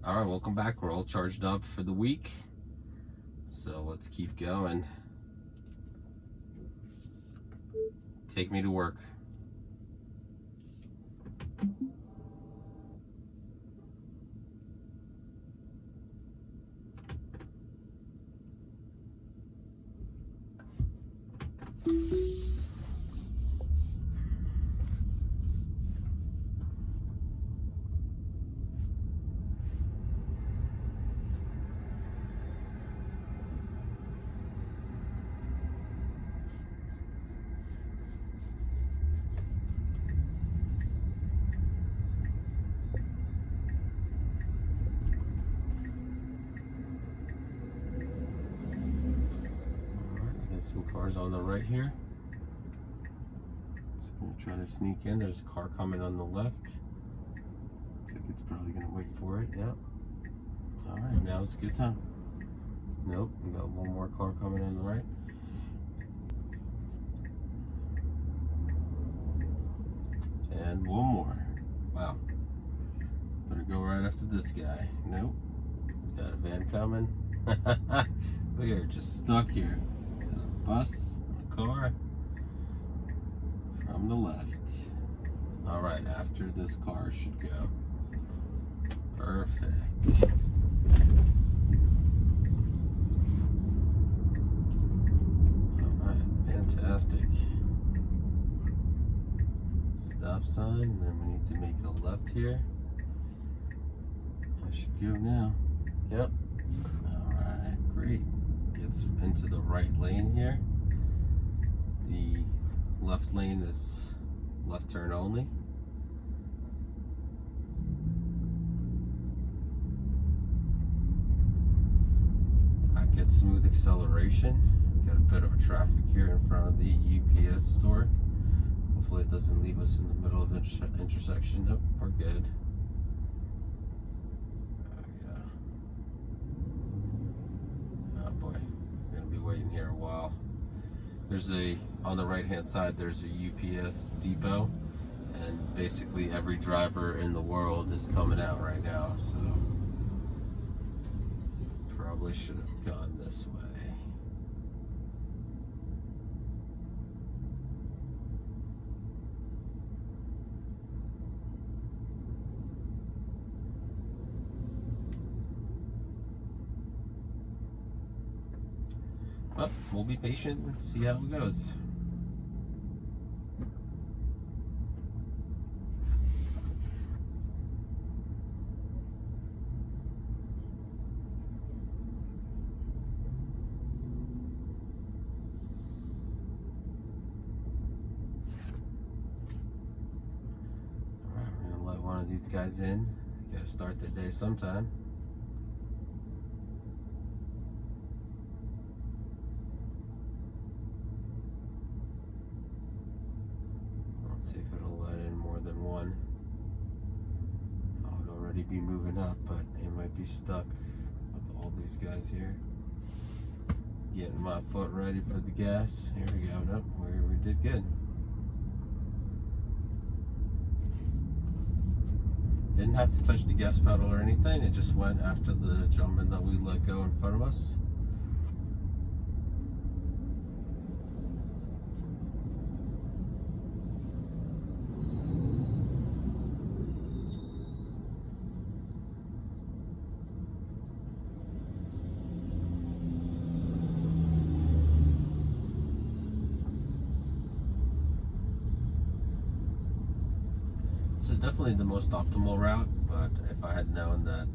All right, welcome back. We're all charged up for the week, so let's keep going. Take me to work. Some cars on the right here. Just gonna try to sneak in. There's a car coming on the left. Looks like it's probably gonna wait for it. Yep. All right, now it's a good time. Nope, we got one more car coming on the right. And one more. Wow. Better go right after this guy. Nope. Got a van coming. We are just stuck here. Bus, a car from the left. All right, after this car should go. Perfect. All right, fantastic. Stop sign, and then we need to make a left here. I should go now. Yep. All right, great. Gets into the right lane here. The left lane is left turn only. I get smooth acceleration. Got a bit of a traffic here in front of the UPS store. Hopefully it doesn't leave us in the middle of the intersection. Nope, we're good. Waiting here a while. There's on the right hand side there's a UPS depot, and basically every driver in the world is coming out right now, so probably should have gone this way. But we'll be patient and see how it goes. Alright, we're gonna let one of these guys in. Gotta start the day sometime. See if it'll let in more than one. I'll already be moving up, but it might be stuck with all these guys here. Getting my foot ready for the gas. Here we go. Nope, we did good. Didn't have to touch the gas pedal or anything. It just went after the gentleman that we let go in front of us. This is definitely the most optimal route, but if I had known that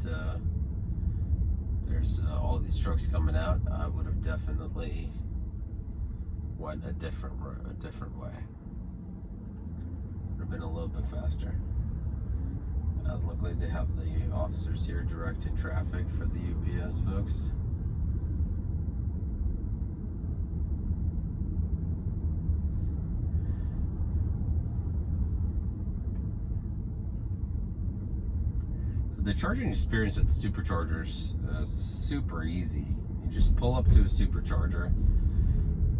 there's all these trucks coming out, I would have definitely went a different way. Would have been a little bit faster. Luckily they have the officers here directing traffic for the UPS folks. The charging experience at the Supercharger is super easy. You just pull up to a Supercharger,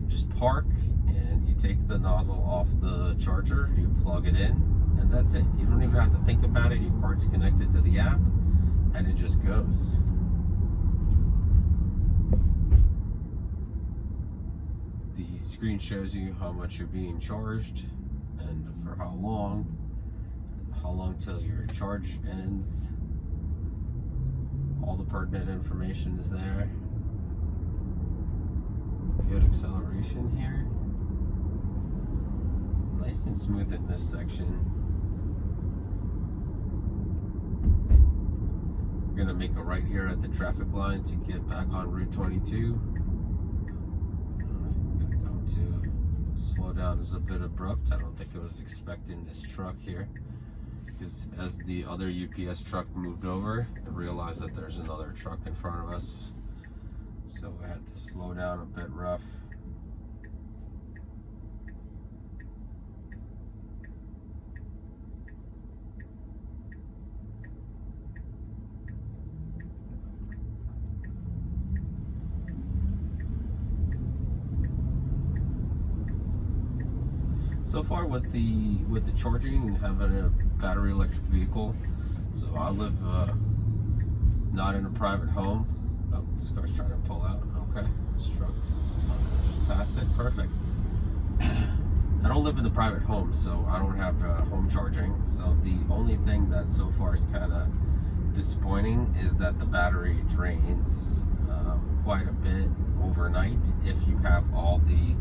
just park, and you take the nozzle off the charger, you plug it in, and that's it. You don't even have to think about it. Your card's connected to the app, and it just goes. The screen shows you how much you're being charged and for how long till your charge ends. All the pertinent information is there. Good acceleration here. Nice and smooth in this section. We're gonna make a right here at the traffic line to get back on Route 22. Gonna come to slow down is a bit abrupt. I don't think I was expecting this truck here, because as the other UPS truck moved over, I realized that there's another truck in front of us, so I had to slow down a bit rough. So far with the charging and having a battery electric vehicle, so I live not in a private home. Oh, this car's trying to pull out. Okay, this truck just passed it. Perfect. I don't live in the private home, so I don't have home charging. So the only thing that so far is kind of disappointing is that the battery drains quite a bit overnight if you have all the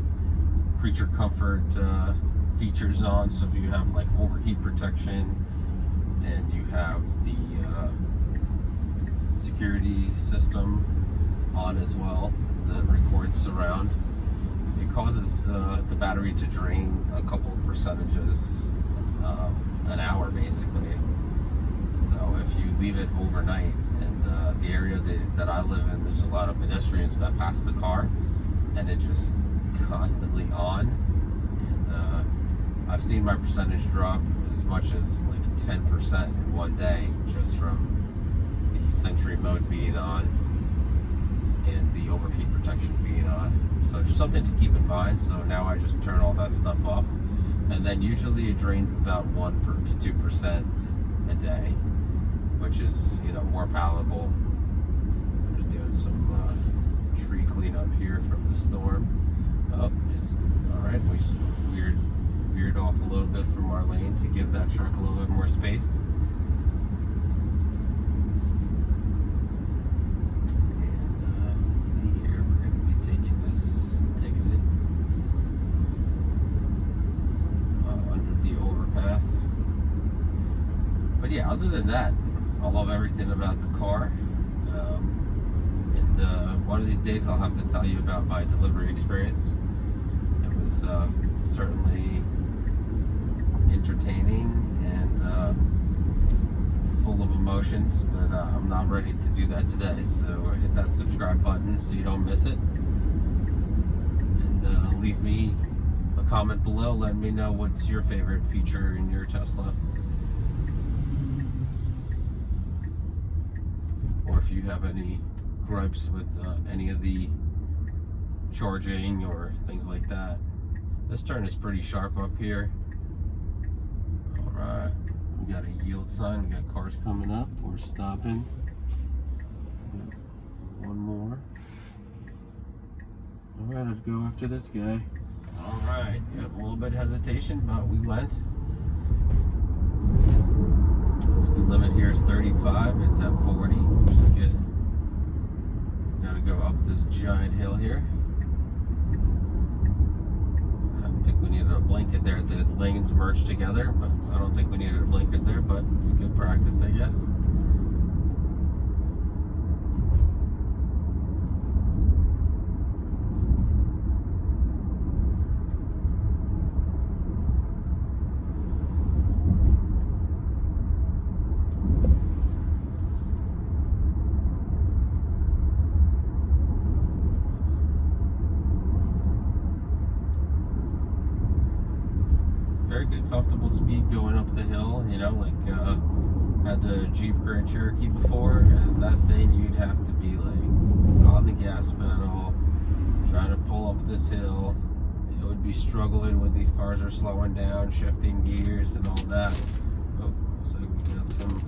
creature comfort features on. So if you have like overheat protection and you have the security system on as well that records surround, it causes the battery to drain a couple of percentages an hour basically. So if you leave it overnight, and the area that I live in, there's a lot of pedestrians that pass the car and it just constantly on, and I've seen my percentage drop as much as like 10% in one day just from the Sentry mode being on and the overheat protection being on. So just something to keep in mind. So now I just turn all that stuff off, and then usually it drains about 1% to 2% a day, which is, you know, more palatable. I'm just doing some tree cleanup here from the storm. Oh, it's all right. We veered off a little bit from our lane to give that truck a little bit more space. And let's see here. We're going to be taking this exit under the overpass. But yeah, other than that, I love everything about the car. And one of these days I'll have to tell you about my delivery experience. It was certainly entertaining and full of emotions, but I'm not ready to do that today. So hit that subscribe button so you don't miss it, and leave me a comment below. Let me know what's your favorite feature in your Tesla, or if you have any gripes with any of the charging or things like that. This turn is pretty sharp up here. All right, we got a yield sign. We got cars coming up. We're stopping. One more. All right, let's go after this guy. All right, yep, a little bit of hesitation, but we went. Speed limit here is 35. It's at 40, which is good. Gotta go up this giant hill here. I don't think we needed a blanket there. The lanes merged together, but I don't think we needed a blanket there, but it's good practice, I guess. Very good, comfortable speed going up the hill. You know, like had the Jeep Grand Cherokee before, and that thing you'd have to be like on the gas pedal, trying to pull up this hill. It would be struggling when these cars are slowing down, shifting gears and all that. Oh, looks like we got some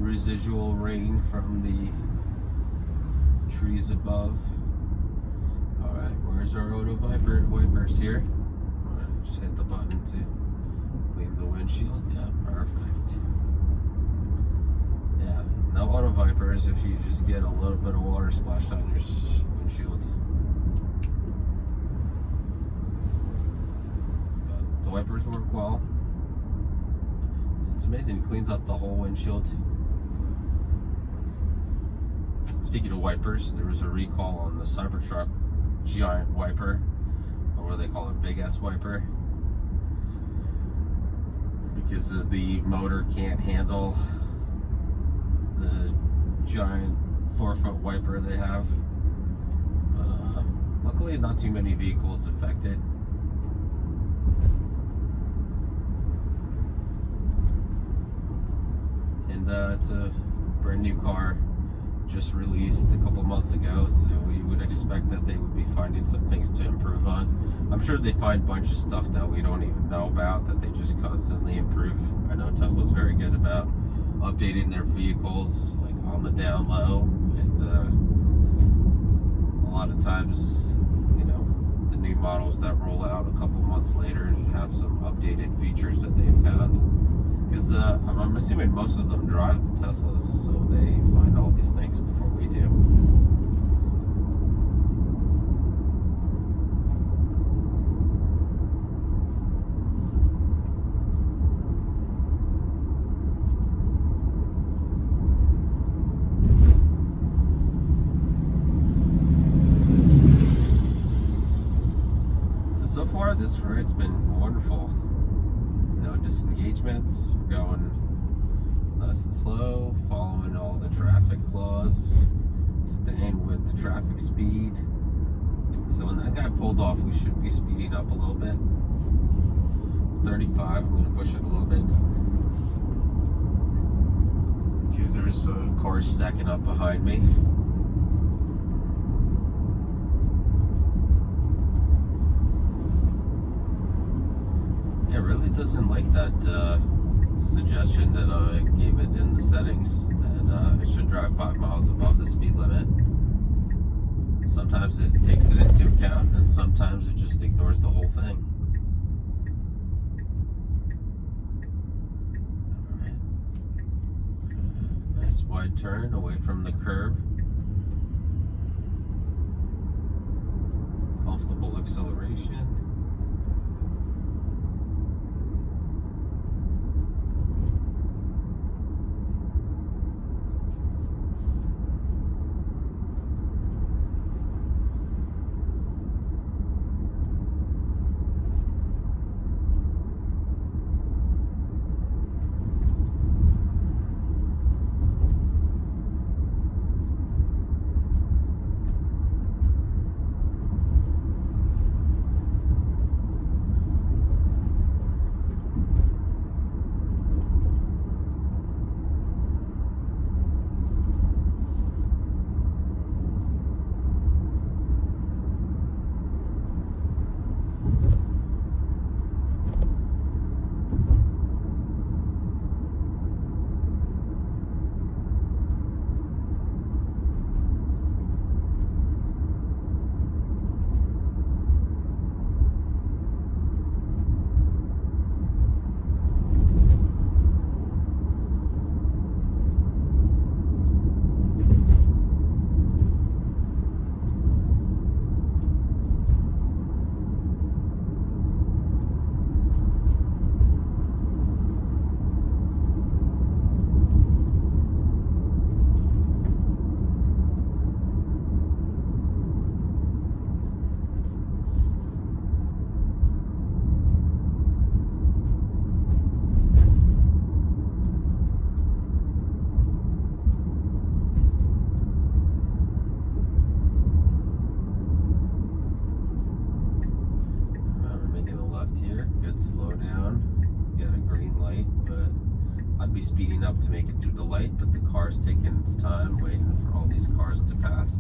residual rain from the trees above. Alright, where's our auto wipers here? Alright, just hit the button to clean the windshield. Yeah, perfect. Yeah, no auto wipers if you just get a little bit of water splashed on your windshield. But the wipers work well. It's amazing, it cleans up the whole windshield. Speaking of wipers, there was a recall on the Cybertruck giant wiper, or what they call it, big ass wiper, because the motor can't handle the giant 4-foot wiper they have. But luckily not too many vehicles affected. And it's a brand new car, just released a couple months ago, so we would expect that they would be finding some things to improve on. I'm sure they find a bunch of stuff that we don't even know about, that they just constantly improve. I know Tesla's very good about updating their vehicles, like on the down low, and a lot of times, you know, the new models that roll out a couple months later have some updated features that they've found. Because I'm assuming most of them drive the Teslas, so they find all these things before we do. So far this ride's been wonderful. No disengagements, we're going nice and slow, following all the traffic laws, staying with the traffic speed. So when that guy pulled off, we should be speeding up a little bit. 35, I'm going to push it a little bit, because there's cars stacking up behind me. It really doesn't like that suggestion that I gave it in the settings that it should drive 5 miles above the speed limit. Sometimes it takes it into account, and sometimes it just ignores the whole thing. Alright. Nice wide turn away from the curb. Comfortable acceleration. Be speeding up to make it through the light, but the car's taking its time waiting for all these cars to pass.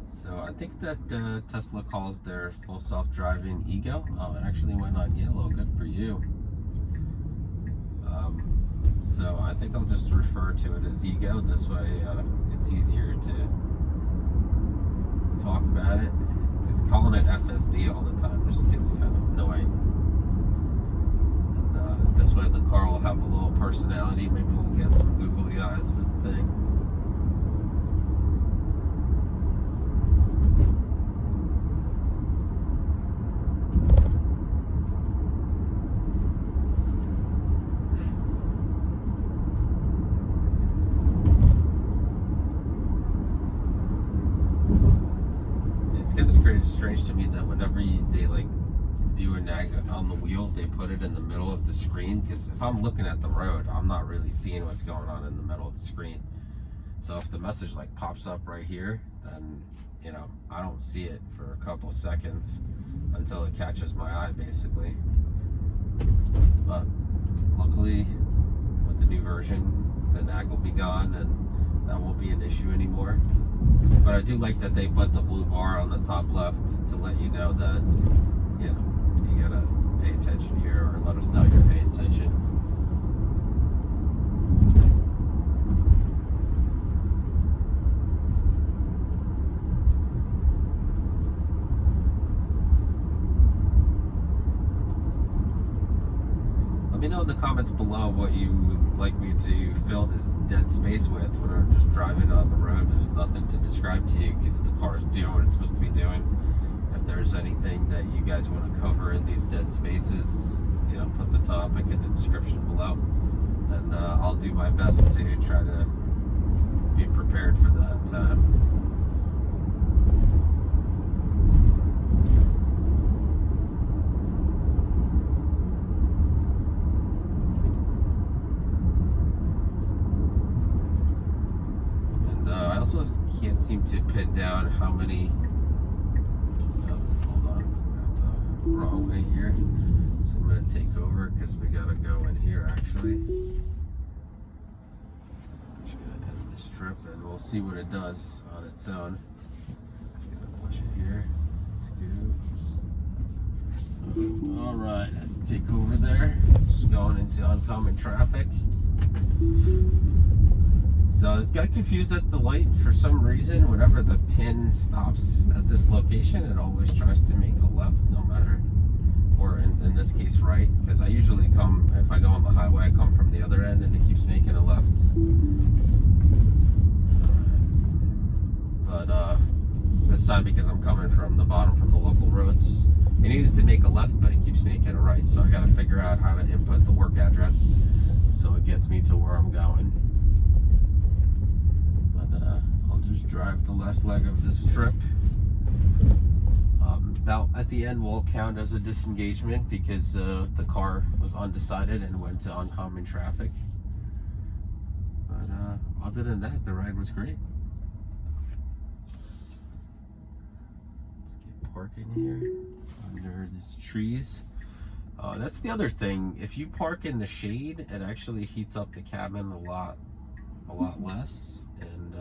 So I think that Tesla calls their full self-driving Ego. Oh, it actually went on yellow. Good for you. So I think I'll just refer to it as Ego. This way it's easier to talk about it. Because calling it FSD all the time just gets kind of annoying. And this way the car will have a little personality. Maybe we'll get some googly eyes for the thing. It's kind of strange to me that whenever they like do a nag on the wheel, they put it in the middle of the screen, because if I'm looking at the road, I'm not really seeing what's going on in the middle of the screen. So if the message like pops up right here, then you know I don't see it for a couple seconds until it catches my eye, basically. But luckily with the new version, the nag will be gone and that won't be an issue anymore. But I do like that they put the blue bar on the top left to let you know that, you know, you gotta pay attention here, or let us know you're paying attention. Let me know in the comments below what you would like me to fill this dead space with when I'm just driving on the road. There's nothing to describe to you because the car's doing what it's supposed to be doing. If there's anything that you guys want to cover in these dead spaces, you know, put the topic in the description below, and I'll do my best to try to be prepared for that. I also can't seem to pin down how many. Hold on, I'm the wrong way here. So I'm going to take over because we got to go in here actually. I'm just going to end this trip and we'll see what it does on its own. Just going to push it here. Let's go. Alright, take over there. It's going into oncoming traffic. So it's got confused at the light for some reason. Whenever the pin stops at this location, it always tries to make a left, no matter, or in this case right, because I usually come, if I go on the highway, I come from the other end and it keeps making a left. But this time, because I'm coming from the bottom from the local roads, it needed to make a left, but it keeps making a right. So I got to figure out how to input the work address so it gets me to where I'm going. I'll just drive the last leg of this trip. That at the end will count as a disengagement because the car was undecided and went to oncoming traffic. But other than that, the ride was great. Let's get parking here under these trees. That's the other thing. If you park in the shade, it actually heats up the cabin a lot less, and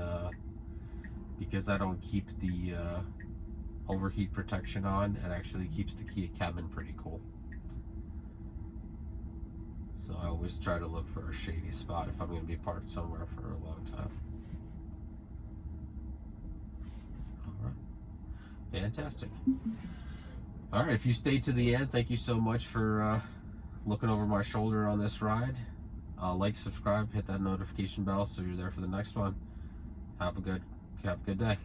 because I don't keep the overheat protection on, it actually keeps the cabin pretty cool. So I always try to look for a shady spot if I'm going to be parked somewhere for a long time. Alright, fantastic. Alright, if you stayed to the end, thank you so much for looking over my shoulder on this ride. Like, subscribe, hit that notification bell so you're there for the next one. Have a good day.